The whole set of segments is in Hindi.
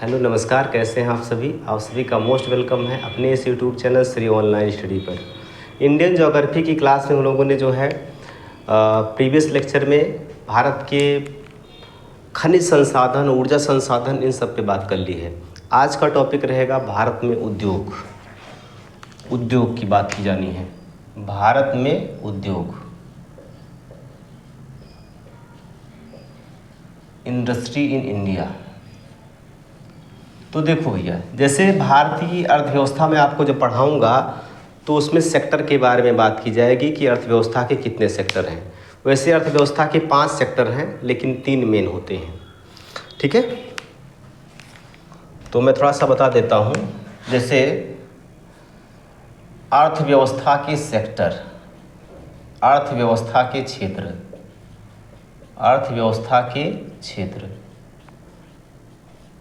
हेलो नमस्कार, कैसे हैं आप सभी का मोस्ट वेलकम है अपने इस YouTube channel Shri online study पर। इंडियन ज्योग्राफी की क्लास में हम लोगों ने जो है प्रीवियस लेक्चर में भारत के खनिज संसाधन, ऊर्जा संसाधन, इन सब पे बात कर ली है। आज का टॉपिक रहेगा भारत में उद्योग की बात की जानी है। भारत में उद्योग, इंडस्ट्री इन इंडिया। तो देखो भैया, जैसे भारतीय अर्थव्यवस्था में आपको जब पढ़ाऊंगा तो उसमें सेक्टर के बारे में बात की जाएगी कि अर्थव्यवस्था के कितने सेक्टर हैं। वैसे अर्थव्यवस्था के 5 सेक्टर हैं, लेकिन 3 मेन होते हैं। ठीक है, तो मैं थोड़ा सा बता देता हूँ। जैसे अर्थव्यवस्था के सेक्टर, अर्थव्यवस्था के क्षेत्र,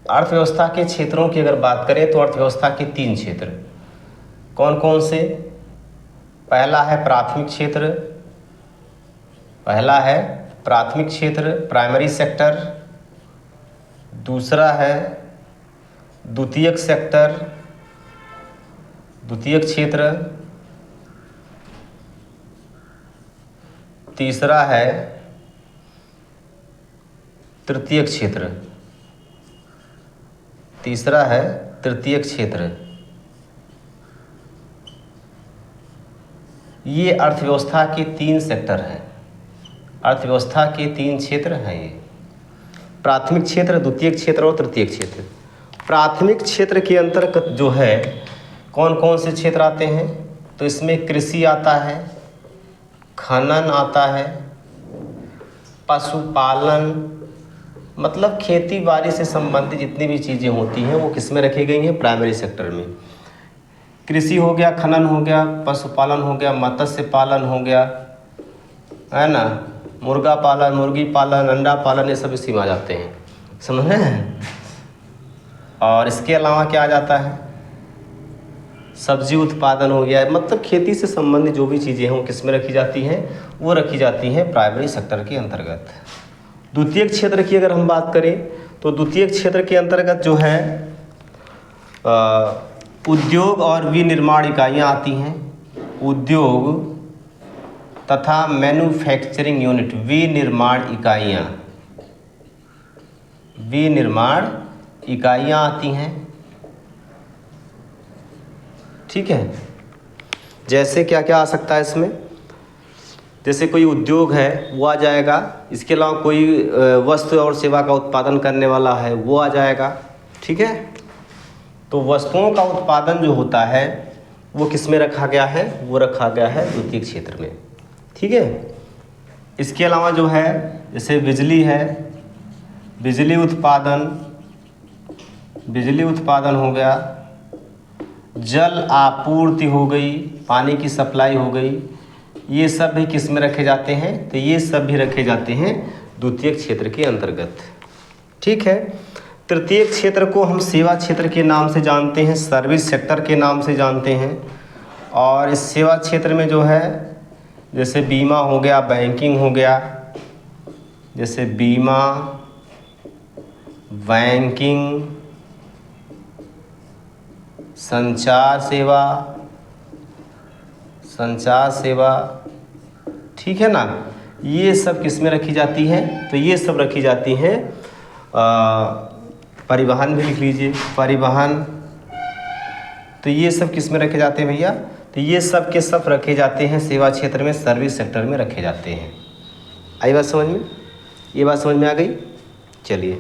अर्थव्यवस्था के क्षेत्रों की अगर बात करें तो अर्थव्यवस्था के 3 क्षेत्र कौन कौन से? पहला है प्राथमिक क्षेत्र, प्राइमरी सेक्टर। दूसरा है द्वितीयक क्षेत्र। तीसरा है तृतीयक क्षेत्र। ये अर्थव्यवस्था के 3 सेक्टर हैं, अर्थव्यवस्था के 3 क्षेत्र हैं ये, प्राथमिक क्षेत्र, द्वितीयक क्षेत्र और तृतीयक क्षेत्र। प्राथमिक क्षेत्र के अंतर्गत जो है कौन कौन से क्षेत्र आते हैं? तो इसमें कृषि आता है, खनन आता है, पशुपालन, मतलब खेती बाड़ी से संबंधित जितनी भी चीज़ें होती हैं वो किस में रखी गई हैं? प्राइमरी सेक्टर में। कृषि हो गया, खनन हो गया, पशुपालन हो गया, मत्स्य पालन हो गया, है ना, मुर्गा पालन, मुर्गी पालन, अंडा पालन, ये सब इसी में आ जाते हैं, समझ रहे हैं। और इसके अलावा क्या आ जाता है? सब्जी उत्पादन हो गया। मतलब खेती से संबंधित जो भी चीज़ें हैं वो किस में रखी जाती हैं? वो रखी जाती हैं प्राइमरी सेक्टर के अंतर्गत। द्वितीयक क्षेत्र की अगर हम बात करें तो द्वितीयक क्षेत्र के अंतर्गत जो है उद्योग और विनिर्माण इकाइयाँ आती हैं। उद्योग तथा मैन्युफैक्चरिंग यूनिट, विनिर्माण इकाइयाँ आती हैं। ठीक है, जैसे क्या क्या आ सकता है इसमें? जैसे कोई उद्योग है वो आ जाएगा, इसके अलावा कोई वस्तु और सेवा का उत्पादन करने वाला है वो आ जाएगा। ठीक है, तो वस्तुओं का उत्पादन जो होता है वो किस में रखा गया है? वो रखा गया है द्वितीयक क्षेत्र में। ठीक है, इसके अलावा जो है जैसे बिजली है, बिजली उत्पादन हो गया, जल आपूर्ति हो गई, पानी की सप्लाई हो गई, ये सब भी किस में रखे जाते हैं? तो ये सब भी रखे जाते हैं द्वितीयक क्षेत्र के अंतर्गत। ठीक है, तृतीयक क्षेत्र को हम सेवा क्षेत्र के नाम से जानते हैं, सर्विस सेक्टर के नाम से जानते हैं। और इस सेवा क्षेत्र में जो है जैसे बीमा हो गया, बैंकिंग हो गया, जैसे बीमा, बैंकिंग, संचार सेवा, ठीक है ना, ये सब किस में रखी जाती हैं? तो ये सब रखी जाती हैं परिवहन भी लिख लीजिए, परिवहन। तो ये सब किस में रखे जाते हैं भैया? तो ये सब के सब रखे जाते हैं सेवा क्षेत्र में, सर्विस सेक्टर में रखे जाते हैं। आई बात समझ में? ये बात समझ में आ गई? चलिए,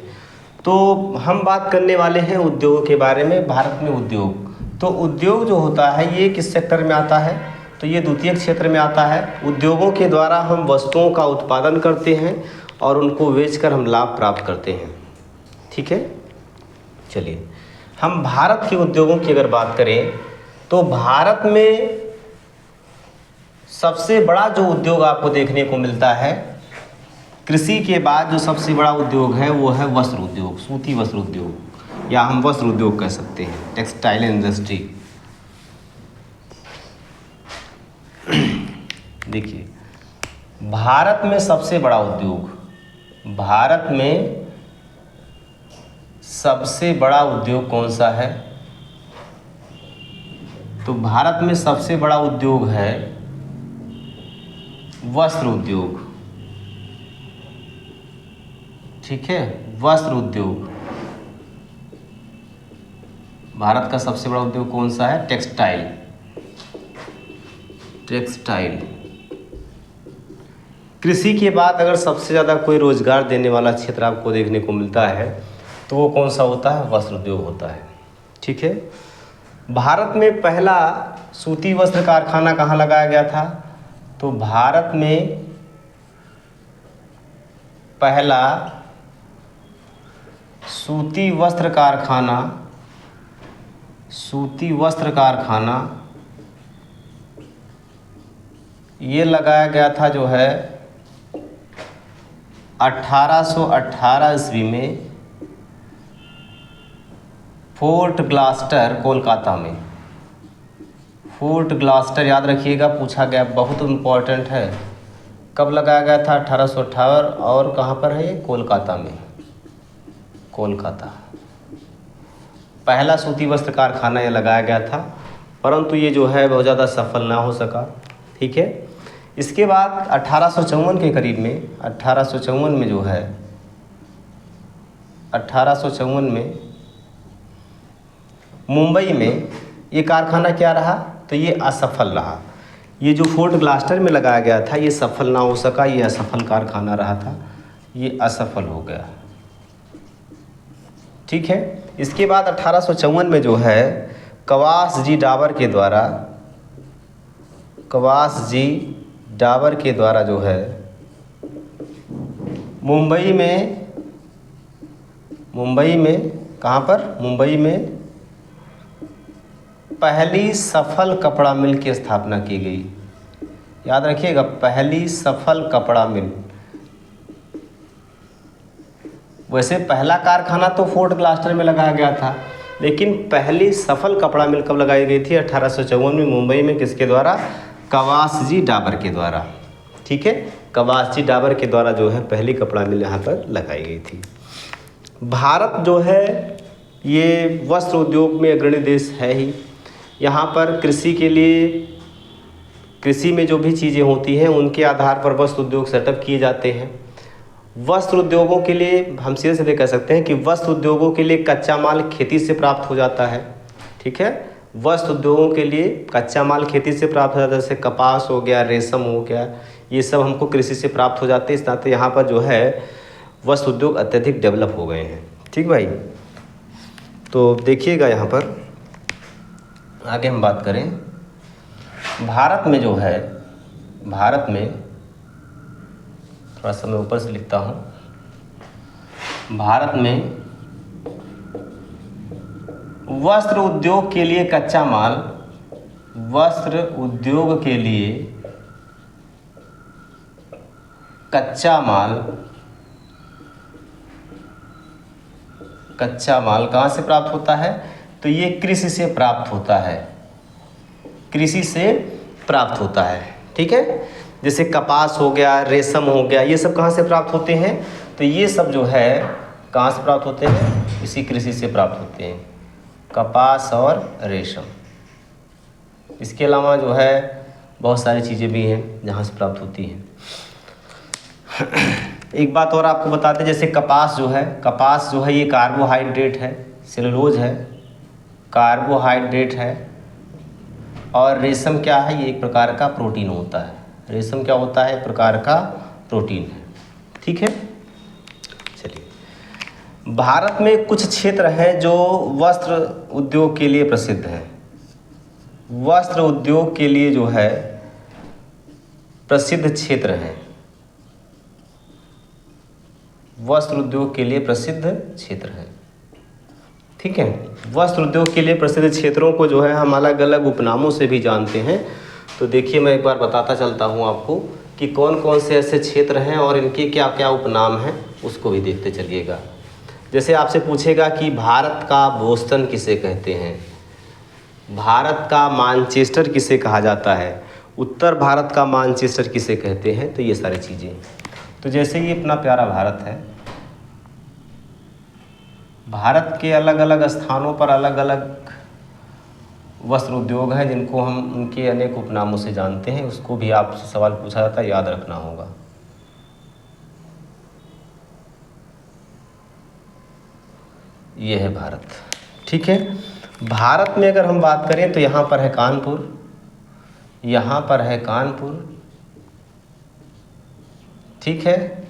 तो हम बात करने वाले हैं उद्योगों के बारे में। भारत में उद्योग, तो उद्योग जो होता है ये किस सेक्टर में आता है? तो ये द्वितीयक क्षेत्र में आता है। उद्योगों के द्वारा हम वस्तुओं का उत्पादन करते हैं और उनको बेचकर हम लाभ प्राप्त करते हैं। ठीक है, चलिए, हम भारत के उद्योगों की अगर बात करें तो भारत में सबसे बड़ा जो उद्योग आपको देखने को मिलता है, कृषि के बाद जो सबसे बड़ा उद्योग है वो है वस्त्र उद्योग, सूती वस्त्र उद्योग, या हम वस्त्र उद्योग कह सकते हैं, टेक्सटाइल इंडस्ट्री। देखिए, भारत में सबसे बड़ा उद्योग, भारत में सबसे बड़ा उद्योग कौन सा है? तो भारत में सबसे बड़ा उद्योग है वस्त्र उद्योग। ठीक है, वस्त्र उद्योग। भारत का सबसे बड़ा उद्योग कौन सा है? टेक्सटाइल। टेक्सटाइल। कृषि के बाद अगर सबसे ज़्यादा कोई रोजगार देने वाला क्षेत्र आपको देखने को मिलता है तो वो कौन सा होता है? वस्त्र उद्योग होता है। ठीक है, भारत में पहला सूती वस्त्र कारखाना कहाँ लगाया गया था? तो भारत में पहला सूती वस्त्र कारखाना ये लगाया गया था जो है 1818 ईस्वी में फोर्ट ग्लास्टर, कोलकाता में। फोर्ट ग्लास्टर याद रखिएगा, पूछा गया, बहुत इम्पोर्टेंट है। कब लगाया गया था? 1818। और कहाँ पर है ये? कोलकाता में। कोलकाता पहला सूती वस्त्र कारखाना ये लगाया गया था, परंतु ये जो है बहुत ज़्यादा सफल ना हो सका। ठीक है, इसके बाद 1854 के करीब में, 1854 में जो है 1854 में मुंबई में ये कारखाना क्या रहा? तो ये असफल रहा। ये जो फोर्ट ग्लास्टर में लगाया गया था ये सफल ना हो सका, ये असफल कारखाना रहा था, ये असफल हो गया। ठीक है, इसके बाद 1854 में जो है कवास जी डाबर के द्वारा जो है मुंबई में कहाँ पर? मुंबई में पहली सफल कपड़ा मिल की स्थापना की गई। याद रखिएगा, पहली सफल कपड़ा मिल। वैसे पहला कारखाना तो फोर्ट ग्लास्टर में लगाया गया था, लेकिन पहली सफल कपड़ा मिल कब लगाई गई थी? 1854 में मुंबई में। किसके द्वारा? कवास जी डाबर के द्वारा। ठीक है, कवास जी डाबर के द्वारा जो है पहली कपड़ा मिल यहाँ पर लगाई गई थी। भारत जो है ये वस्त्र उद्योग में अग्रणी देश है ही। यहाँ पर कृषि में जो भी चीज़ें होती हैं उनके आधार पर वस्त्र उद्योग सेटअप किए जाते हैं। वस्त्र उद्योगों के लिए हम सीधे सीधे कह सकते हैं कि वस्त्र उद्योगों के लिए कच्चा माल खेती से प्राप्त हो जाता है। ठीक है, वस्त्र उद्योगों के लिए कच्चा माल खेती से प्राप्त हो जाता है, जैसे कपास हो गया, रेशम हो गया, ये सब हमको कृषि से प्राप्त हो जाते हैं। इस नाते यहाँ पर जो है वस्त्र उद्योग अत्यधिक डेवलप हो गए हैं। ठीक भाई, तो देखिएगा यहाँ पर आगे हम बात करें। भारत में जो है, भारत में थोड़ा सा मैं ऊपर से लिखता हूँ। भारत में वस्त्र उद्योग के लिए कच्चा माल, वस्त्र उद्योग के लिए कच्चा माल कहाँ से प्राप्त होता है? तो ये कृषि से प्राप्त होता है। कृषि से प्राप्त होता है। ठीक है, जैसे कपास हो गया, रेशम हो गया, ये सब कहाँ से प्राप्त होते हैं? तो ये सब जो है कहाँ से प्राप्त होते हैं? इसी कृषि से प्राप्त होते हैं, कपास और रेशम। इसके अलावा जो है बहुत सारी चीज़ें भी हैं जहाँ से प्राप्त होती हैं। एक बात और आपको बताते हैं, जैसे कपास जो है ये कार्बोहाइड्रेट है, सेलुलोज है, कार्बोहाइड्रेट है। और रेशम क्या है? ये एक प्रकार का प्रोटीन होता है। रेशम क्या होता है? एक प्रकार का प्रोटीन है। ठीक है, चलिए, भारत में कुछ क्षेत्र हैं जो वस्त्र उद्योग के लिए प्रसिद्ध हैं। वस्त्र उद्योग के लिए जो है प्रसिद्ध क्षेत्र हैं, वस्त्र उद्योग के लिए प्रसिद्ध क्षेत्र हैं। ठीक है, वस्त्र उद्योग के लिए प्रसिद्ध क्षेत्रों को जो है हम अलग अलग उपनामों से भी जानते हैं। तो देखिए, मैं एक बार बताता चलता हूँ आपको कि कौन कौन से ऐसे क्षेत्र हैं और इनके क्या क्या उपनाम हैं, उसको भी देखते चलिएगा। जैसे आपसे पूछेगा कि भारत का बोस्टन किसे कहते हैं, भारत का मानचेस्टर किसे कहा जाता है, उत्तर भारत का मानचेस्टर किसे कहते हैं, तो ये सारी चीज़ें। तो जैसे ये अपना प्यारा भारत है, भारत के अलग अलग स्थानों पर अलग अलग वस्त्र उद्योग हैं जिनको हम उनके अनेक उपनामों से जानते हैं। उसको भी आपसे सवाल पूछा जाता है, याद रखना होगा। ये है भारत। ठीक है, भारत में अगर हम बात करें तो यहाँ पर है कानपुर, यहाँ पर है कानपुर, ठीक है,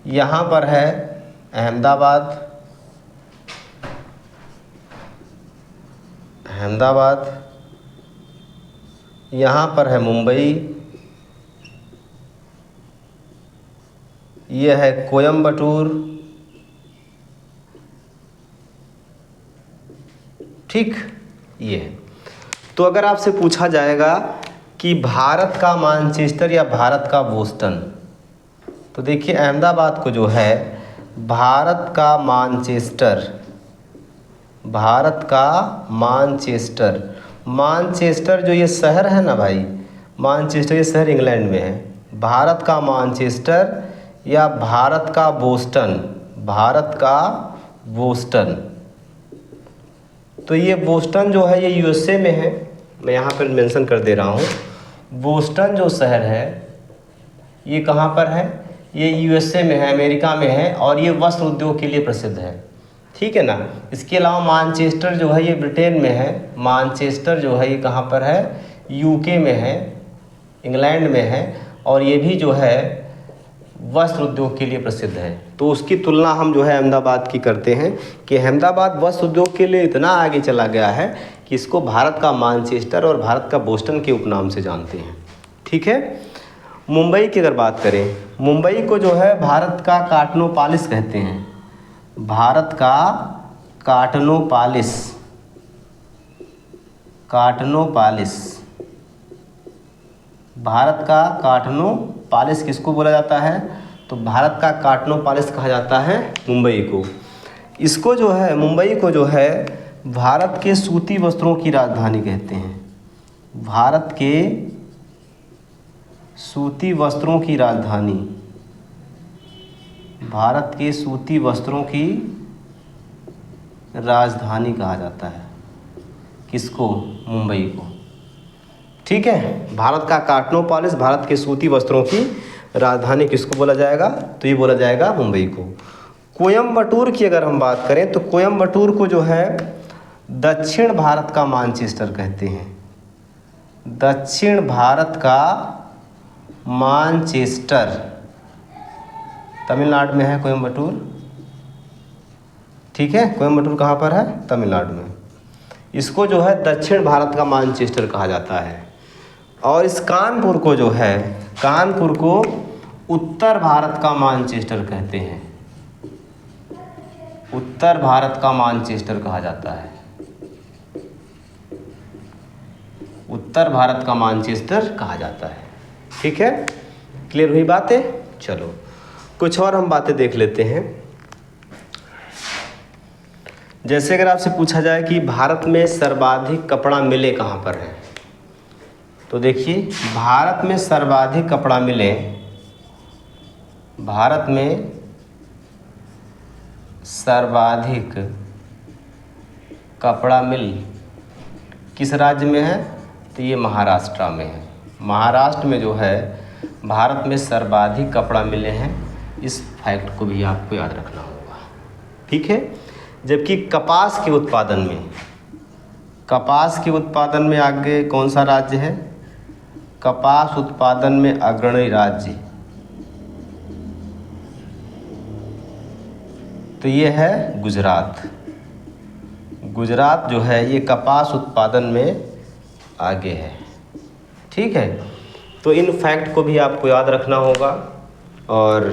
यहाँ पर है अहमदाबाद, अहमदाबाद, यहाँ पर है मुंबई, यह है कोयम्बटूर, ठीक, ये है। तो अगर आपसे पूछा जाएगा कि भारत का मैनचेस्टर या भारत का बोस्टन, तो देखिए अहमदाबाद को जो है भारत का मैनचेस्टर, भारत का मैनचेस्टर, मैनचेस्टर जो ये शहर है ना भाई, मैनचेस्टर ये शहर इंग्लैंड में है, भारत का मैनचेस्टर या भारत का बोस्टन, भारत का बोस्टन। तो ये बोस्टन जो है ये यूएसए में है, मैं यहाँ पर मेंशन कर दे रहा हूँ। बोस्टन जो शहर है ये कहाँ पर है, ये यूएसए में है, अमेरिका में है, और ये वस्त्र उद्योग के लिए प्रसिद्ध है। ठीक है ना। इसके अलावा मैनचेस्टर जो है ये ब्रिटेन में है, मैनचेस्टर जो है ये कहाँ पर है, यूके में है, इंग्लैंड में है, और ये भी जो है वस्त्र उद्योग के लिए प्रसिद्ध है। तो उसकी तुलना हम जो है अहमदाबाद की करते हैं कि अहमदाबाद वस्त्र उद्योग के लिए इतना आगे चला गया है कि इसको भारत का मैनचेस्टर और भारत का बोस्टन के उपनाम से जानते हैं। ठीक है। मुंबई की अगर बात करें, मुंबई को जो है भारत का काटनोपालिस कहते हैं, भारत का काटनोपालिस, काटनोपालिस, भारत का काटनोपालिस किसको बोला जाता है, तो भारत का काटनोपालिस कहा जाता है मुंबई को। इसको जो है मुंबई को जो है भारत के सूती वस्त्रों की राजधानी कहते हैं, भारत के सूती वस्त्रों की राजधानी, भारत के सूती वस्त्रों की राजधानी कहा जाता है किसको, मुंबई को। ठीक है। भारत का काटनोपालिस, भारत के सूती वस्त्रों की राजधानी किसको बोला जाएगा, तो ये बोला जाएगा मुंबई को। कोयम्बटूर की अगर हम बात करें तो कोयम्बटूर को जो है दक्षिण भारत का मैनचेस्टर कहते हैं, दक्षिण भारत का मैनचेस्टर, तमिलनाडु में है कोयम्बटूर। ठीक है। कोयम्बटूर कहाँ पर है, तमिलनाडु में। इसको जो है दक्षिण भारत का मैनचेस्टर कहा जाता है। और इस कानपुर को जो है, कानपुर को उत्तर भारत का मैनचेस्टर कहते हैं, उत्तर भारत का मैनचेस्टर कहा जाता है, उत्तर भारत का मैनचेस्टर कहा जाता है। ठीक है। क्लियर हुई बातें। चलो कुछ और हम बातें देख लेते हैं। जैसे अगर आपसे पूछा जाए कि भारत में सर्वाधिक कपड़ा मिलें कहाँ पर हैं, तो देखिए भारत में सर्वाधिक कपड़ा मिलें, भारत में सर्वाधिक कपड़ा मिल किस राज्य में है, तो ये महाराष्ट्र में है। महाराष्ट्र में जो है भारत में सर्वाधिक कपड़ा मिले हैं, इस फैक्ट को भी आपको याद रखना होगा। ठीक है। जबकि कपास के उत्पादन में, कपास के उत्पादन में आगे कौन सा राज्य है, कपास उत्पादन में अग्रणी राज्य, तो ये है गुजरात। गुजरात जो है ये कपास उत्पादन में आगे है। ठीक है। तो इन फैक्ट को भी आपको याद रखना होगा। और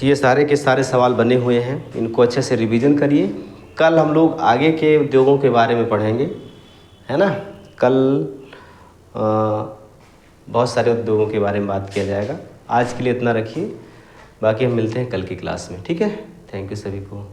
ये सारे के सारे सवाल बने हुए हैं, इनको अच्छे से रिवीजन करिए। कल हम लोग आगे के उद्योगों के बारे में पढ़ेंगे, है ना। कल बहुत सारे उद्योगों के बारे में बात किया जाएगा। आज के लिए इतना रखिए, बाकी हम मिलते हैं कल की क्लास में। ठीक है। थैंक यू सभी को।